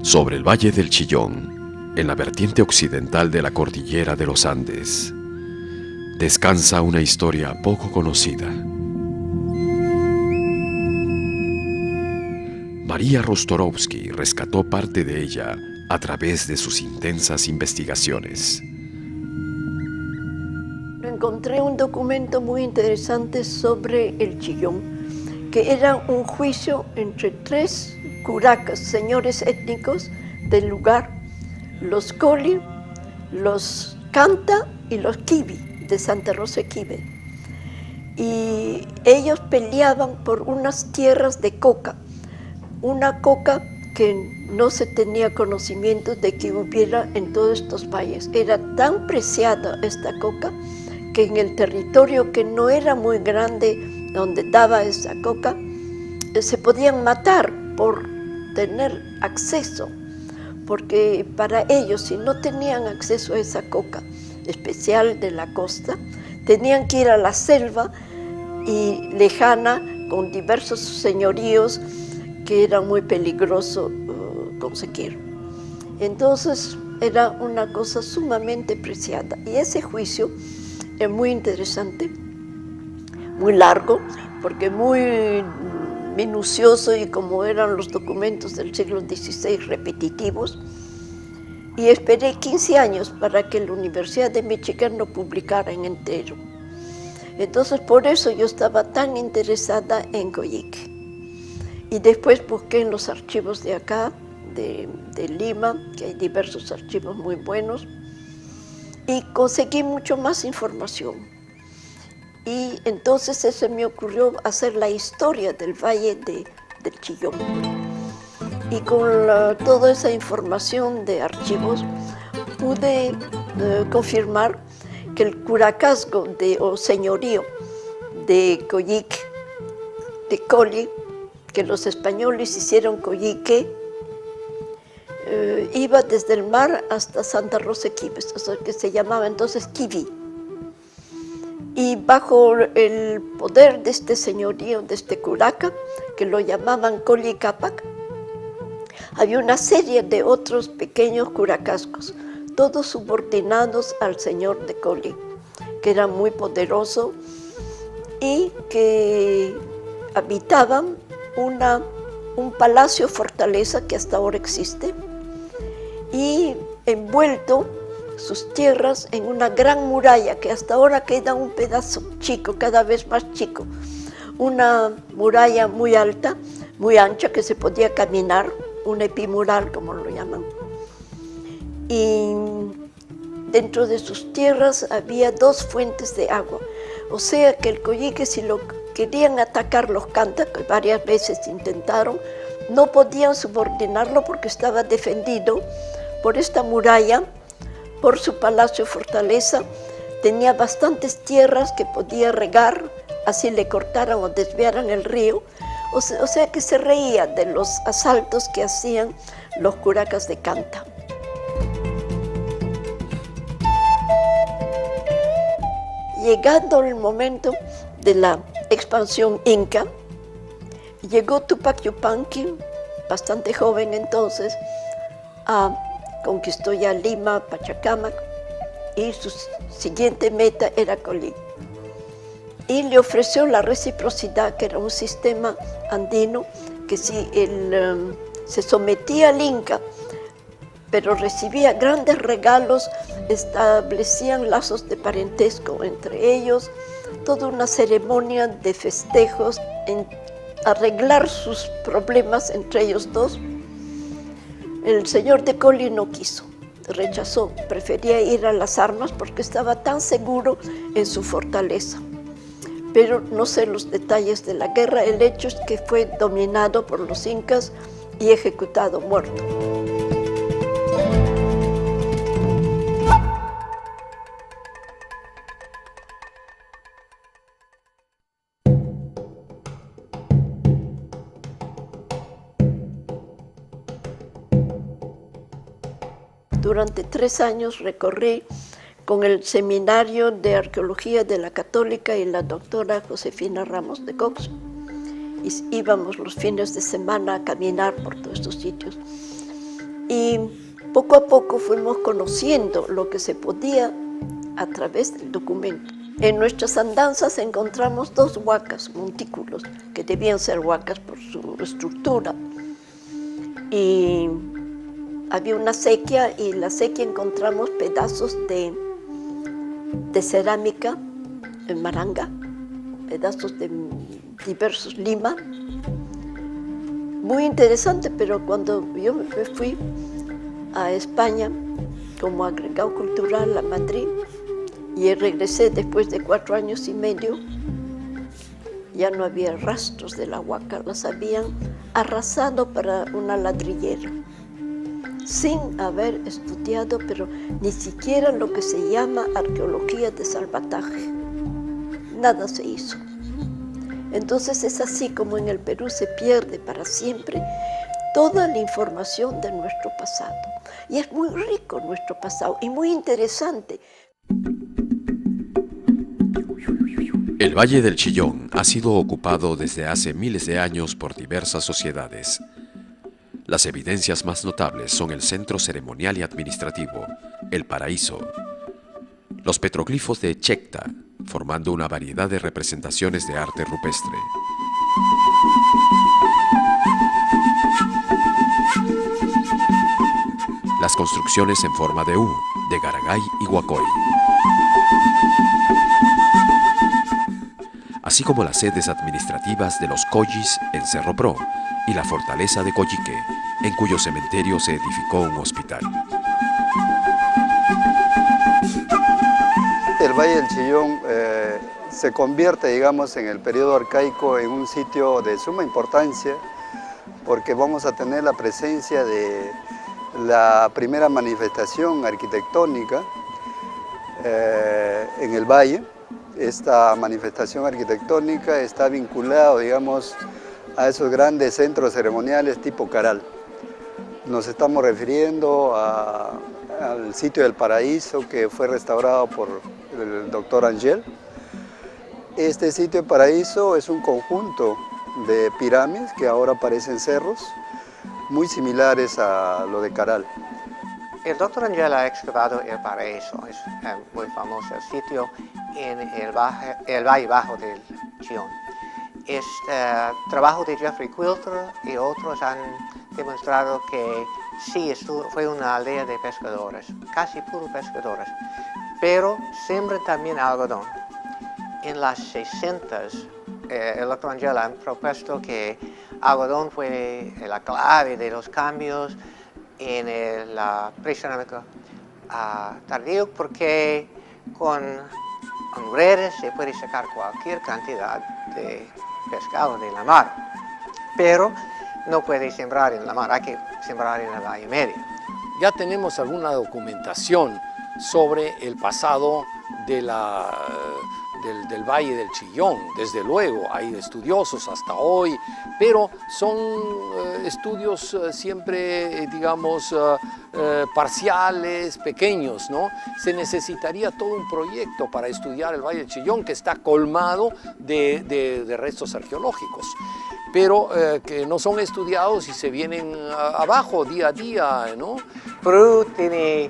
Sobre el Valle del Chillón, en la vertiente occidental de la cordillera de los Andes, descansa una historia poco conocida. María Rostorovsky rescató parte de ella a través de sus intensas investigaciones. Encontré un documento muy interesante sobre el Chillón, que era un juicio entre 3 curacas, señores étnicos del lugar, los Colli, los Canta y los Quivi, de Santa Rosa de Quivi. Y ellos peleaban por unas tierras de coca, una coca que no se tenía conocimiento de que hubiera en todos estos valles. Era tan preciada esta coca que en el territorio que no era muy grande donde daba esa coca, se podían matar por tener acceso, porque para ellos, si no tenían acceso a esa coca especial de la costa, tenían que ir a la selva y lejana con diversos señoríos que era muy peligroso conseguir. Entonces era una cosa sumamente preciada, y ese juicio es muy interesante, muy largo, porque muy minucioso, y como eran los documentos del siglo XVI repetitivos, y esperé 15 años para que la Universidad de Michigan lo publicara en entero. Entonces por eso yo estaba tan interesada en Coyique. Y después busqué en los archivos de acá, de Lima, que hay diversos archivos muy buenos, y conseguí mucho más información. Y entonces se me ocurrió hacer la historia del Valle del Chillón. Y con toda esa información de archivos pude confirmar que el curacazgo o señorío de Coyique, de Colli, que los españoles hicieron Coyique, iba desde el mar hasta Santa Rosa de Quivi, o sea, que se llamaba entonces Quivi. Y bajo el poder de este señorío, de este curaca, que lo llamaban Colli Cápac, había una serie de otros pequeños curacascos, todos subordinados al señor de Colli, que era muy poderoso y que habitaban un palacio fortaleza que hasta ahora existe, y envuelto sus tierras en una gran muralla que hasta ahora queda un pedazo chico, cada vez más chico, una muralla muy alta, muy ancha, que se podía caminar, un epimural como lo llaman. Y dentro de sus tierras había 2 fuentes de agua, o sea que el Coyique, si lo querían atacar los Canta, que varias veces intentaron, no podían subordinarlo porque estaba defendido por esta muralla, por su palacio fortaleza. Tenía bastantes tierras que podía regar, así le cortaran o desviaran el río, o sea que se reía de los asaltos que hacían los curacas de Canta. Llegando el momento de la expansión inca, llegó Tupac Yupanqui, bastante joven entonces, conquistó ya Lima, Pachacamac, y su siguiente meta era Colí. Y le ofreció la reciprocidad, que era un sistema andino, que si él se sometía al Inca, pero recibía grandes regalos, establecían lazos de parentesco entre ellos, toda una ceremonia de festejos, en arreglar sus problemas entre ellos dos. El señor de Colli no quiso, rechazó, prefería ir a las armas porque estaba tan seguro en su fortaleza. Pero no sé los detalles de la guerra, el hecho es que fue dominado por los incas y ejecutado, muerto. Durante 3 años recorrí con el Seminario de Arqueología de la Católica y la doctora Josefina Ramos de Cox y íbamos los fines de semana a caminar por todos estos sitios. Y poco a poco fuimos conociendo lo que se podía a través del documento. En nuestras andanzas encontramos 2 huacas, montículos, que debían ser huacas por su estructura. Y había una sequía, y en la sequía encontramos pedazos de cerámica en maranga, pedazos de diversos lima. Muy interesante, pero cuando yo me fui a España como agregado cultural a Madrid, y regresé después de 4 años y medio, ya no había rastros de la huaca, las habían arrasado para una ladrillera, sin haber estudiado, pero ni siquiera lo que se llama arqueología de salvataje. Nada se hizo. Entonces es así como en el Perú se pierde para siempre toda la información de nuestro pasado. Y es muy rico nuestro pasado y muy interesante. El Valle del Chillón ha sido ocupado desde hace miles de años por diversas sociedades. Las evidencias más notables son el centro ceremonial y administrativo, el Paraíso, los petroglifos de Checta, formando una variedad de representaciones de arte rupestre. Las construcciones en forma de U, de Garagay y Huacoy, así como las sedes administrativas de los Collis en Cerro Pro y la fortaleza de Coyique, en cuyo cementerio se edificó un hospital. El Valle del Chillón se convierte, digamos, en el periodo arcaico en un sitio de suma importancia, porque vamos a tener la presencia de la primera manifestación arquitectónica en el valle. Esta manifestación arquitectónica está vinculada, digamos, a esos grandes centros ceremoniales tipo Caral. Nos estamos refiriendo al sitio del Paraíso, que fue restaurado por el doctor Angel. Este sitio del Paraíso es un conjunto de pirámides que ahora parecen cerros, muy similares a lo de Caral. El doctor Angel ha excavado el Paraíso, es muy famoso el sitio en el Valle Bajo del Chillón. Este trabajo de Jeffrey Quilter y otros han demostrado que sí, fue una aldea de pescadores, casi puros pescadores, pero siembran también algodón. En las 60s, el doctor Angel ha propuesto que algodón fue la clave de los cambios en la precerámica tardío, porque con redes se puede sacar cualquier cantidad de pescado de la mar, pero no puede sembrar en la mar, hay que sembrar en el Valle Medio. Ya tenemos alguna documentación sobre el pasado de del Valle del Chillón, desde luego, hay estudiosos hasta hoy, pero son estudios siempre, digamos, parciales, pequeños, ¿no? Se necesitaría todo un proyecto para estudiar el Valle del Chillón, que está colmado de restos arqueológicos, pero que no son estudiados y se vienen abajo día a día, ¿no? Perú tiene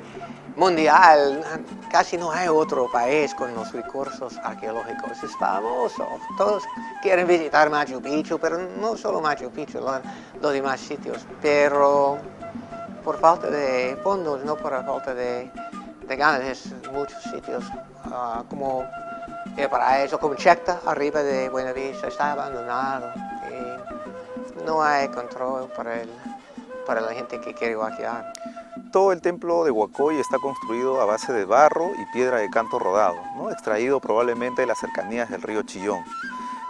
mundial, casi no hay otro país con los recursos arqueológicos, es famoso. Todos quieren visitar Machu Picchu, pero no solo Machu Picchu, los demás sitios, pero por falta de fondos, no por falta de ganas, muchos sitios como el Paraíso, como Checta, arriba de Buenavista, está abandonado y no hay control para la gente que quiere vaquear. Todo el templo de Huacoy está construido a base de barro y piedra de canto rodado, ¿no? Extraído probablemente de las cercanías del río Chillón.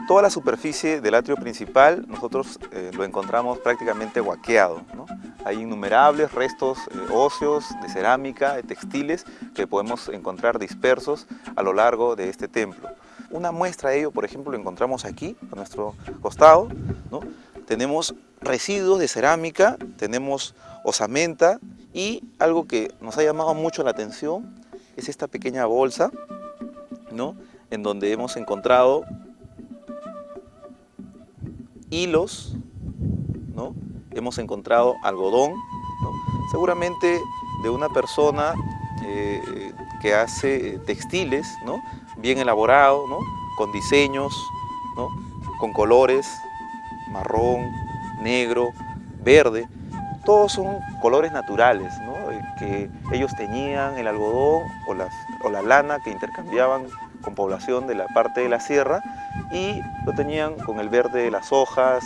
Toda la superficie del atrio principal nosotros lo encontramos prácticamente huaqueado, ¿no? Hay innumerables restos óseos, de cerámica, de textiles que podemos encontrar dispersos a lo largo de este templo. Una muestra de ello, por ejemplo, lo encontramos aquí, a nuestro costado, ¿no? Tenemos residuos de cerámica, tenemos osamenta y algo que nos ha llamado mucho la atención es esta pequeña bolsa, ¿no? En donde hemos encontrado hilos, ¿no? Hemos encontrado algodón, ¿no? Seguramente de una persona que hace textiles, ¿no? Bien elaborado, ¿no? Con diseños, ¿no? Con colores, marrón, negro, verde. Todos son colores naturales, ¿no? Que ellos teñían el algodón o la lana que intercambiaban con población de la parte de la sierra, y lo teñían con el verde de las hojas,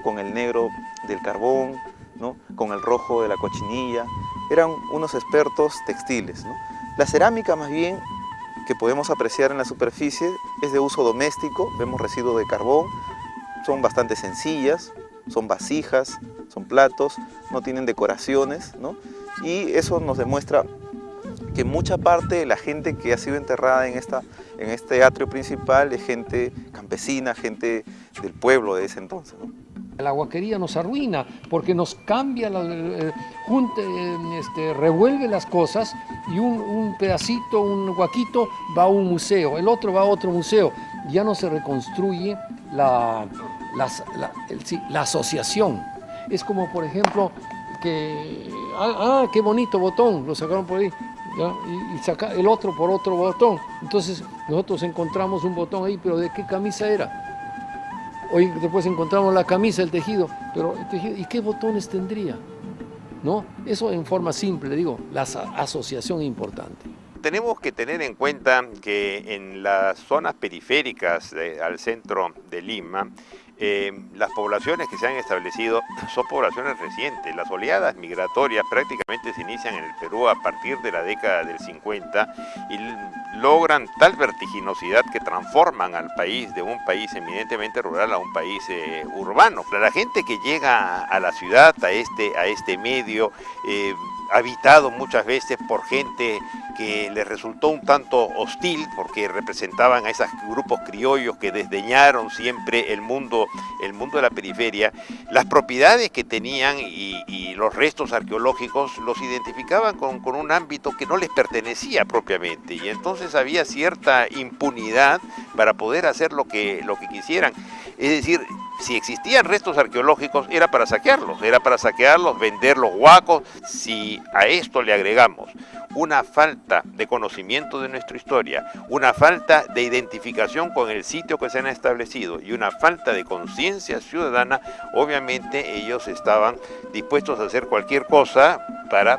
con el negro del carbón, ¿no? Con el rojo de la cochinilla. Eran unos expertos textiles, ¿no? La cerámica, más bien, que podemos apreciar en la superficie, es de uso doméstico. Vemos residuos de carbón, son bastante sencillas, son vasijas, son platos, no tienen decoraciones, ¿no? Y eso nos demuestra que mucha parte de la gente que ha sido enterrada en este atrio principal es gente campesina, gente del pueblo de ese entonces, ¿no? La huaquería nos arruina porque nos cambia, revuelve las cosas, y un pedacito, un huaquito va a un museo, el otro va a otro museo. Ya no se reconstruye la asociación. Es como, por ejemplo, que, qué bonito botón, lo sacaron por ahí, ¿ya? Y saca el otro por otro botón. Entonces nosotros encontramos un botón ahí, pero ¿de qué camisa era? Hoy después encontramos la camisa, el tejido, pero el tejido, ¿y qué botones tendría? ¿No? Eso en forma simple, le digo, la asociación es importante. Tenemos que tener en cuenta que en las zonas periféricas al centro de Lima, las poblaciones que se han establecido son poblaciones recientes. Las oleadas migratorias prácticamente se inician en el Perú a partir de la década del 50 y logran tal vertiginosidad que transforman al país de un país eminentemente rural a un país urbano. La gente que llega a la ciudad, a este medio, habitado muchas veces por gente que les resultó un tanto hostil porque representaban a esos grupos criollos que desdeñaron siempre el mundo de la periferia. Las propiedades que tenían y los restos arqueológicos los identificaban con un ámbito que no les pertenecía propiamente, y entonces había cierta impunidad para poder hacer lo que quisieran. Es decir, si existían restos arqueológicos era para saquearlos, vender los huacos. Si a esto le agregamos una falta de conocimiento de nuestra historia, una falta de identificación con el sitio que se han establecido y una falta de conciencia ciudadana, obviamente ellos estaban dispuestos a hacer cualquier cosa para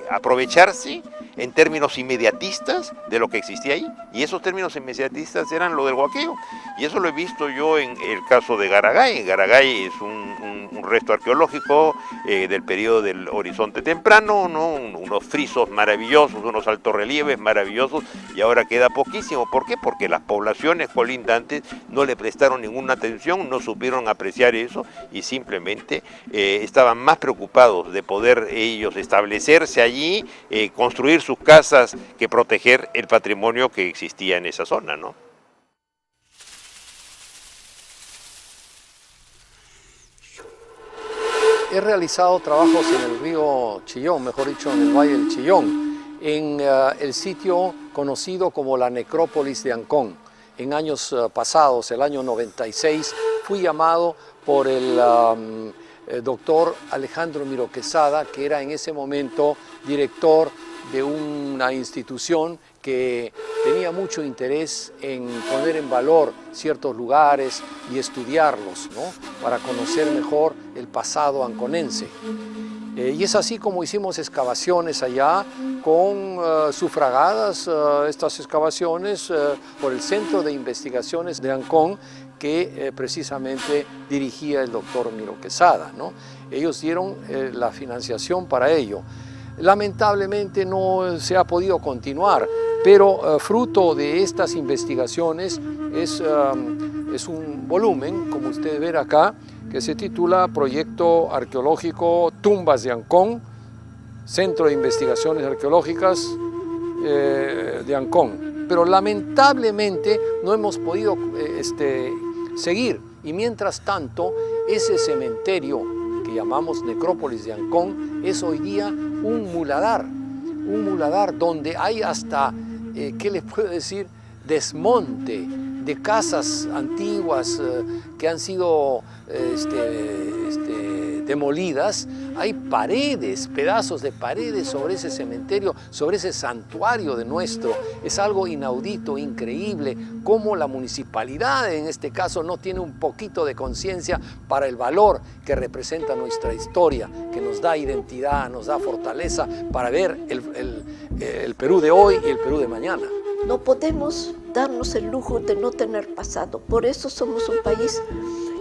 aprovecharse en términos inmediatistas de lo que existía ahí, y esos términos inmediatistas eran lo del huaqueo, y eso lo he visto yo en el caso de Garagay. Garagay es un resto arqueológico del periodo del Horizonte Temprano, ¿no? Unos frisos maravillosos, unos altorrelieves maravillosos, y ahora queda poquísimo. ¿Por qué? Porque las poblaciones colindantes no le prestaron ninguna atención, no supieron apreciar eso, y simplemente estaban más preocupados de poder ellos establecerse allí, construir sus casas, que proteger el patrimonio que existía en esa zona, ¿no? He realizado trabajos en el río Chillón, mejor dicho, en el Valle del Chillón, en el sitio conocido como la necrópolis de Ancón. En años pasados, el año 96, fui llamado por el doctor Alejandro Miró Quesada, que era en ese momento director de una institución que tenía mucho interés en poner en valor ciertos lugares y estudiarlos, ¿no? Para conocer mejor el pasado anconense. Y es así como hicimos excavaciones allá, con sufragadas estas excavaciones por el Centro de Investigaciones de Ancón, que precisamente dirigía el doctor Miró Quesada, ¿no? Ellos dieron la financiación para ello. Lamentablemente no se ha podido continuar, pero fruto de estas investigaciones es un volumen, como ustedes ven acá, que se titula Proyecto Arqueológico Tumbas de Ancón, Centro de Investigaciones Arqueológicas de Ancón. Pero lamentablemente no hemos podido seguir, y mientras tanto ese cementerio que llamamos Necrópolis de Ancón es hoy día un muladar donde hay hasta, ¿qué les puedo decir?, desmonte de casas antiguas que han sido demolidas, hay paredes, pedazos de paredes sobre ese cementerio, sobre ese santuario de nuestro. Es algo inaudito, increíble, cómo la municipalidad en este caso no tiene un poquito de conciencia para el valor que representa nuestra historia, que nos da identidad, nos da fortaleza para ver el Perú de hoy y el Perú de mañana. No podemos darnos el lujo de no tener pasado. Por eso somos un país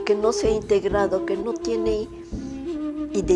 que no se ha integrado, que no tiene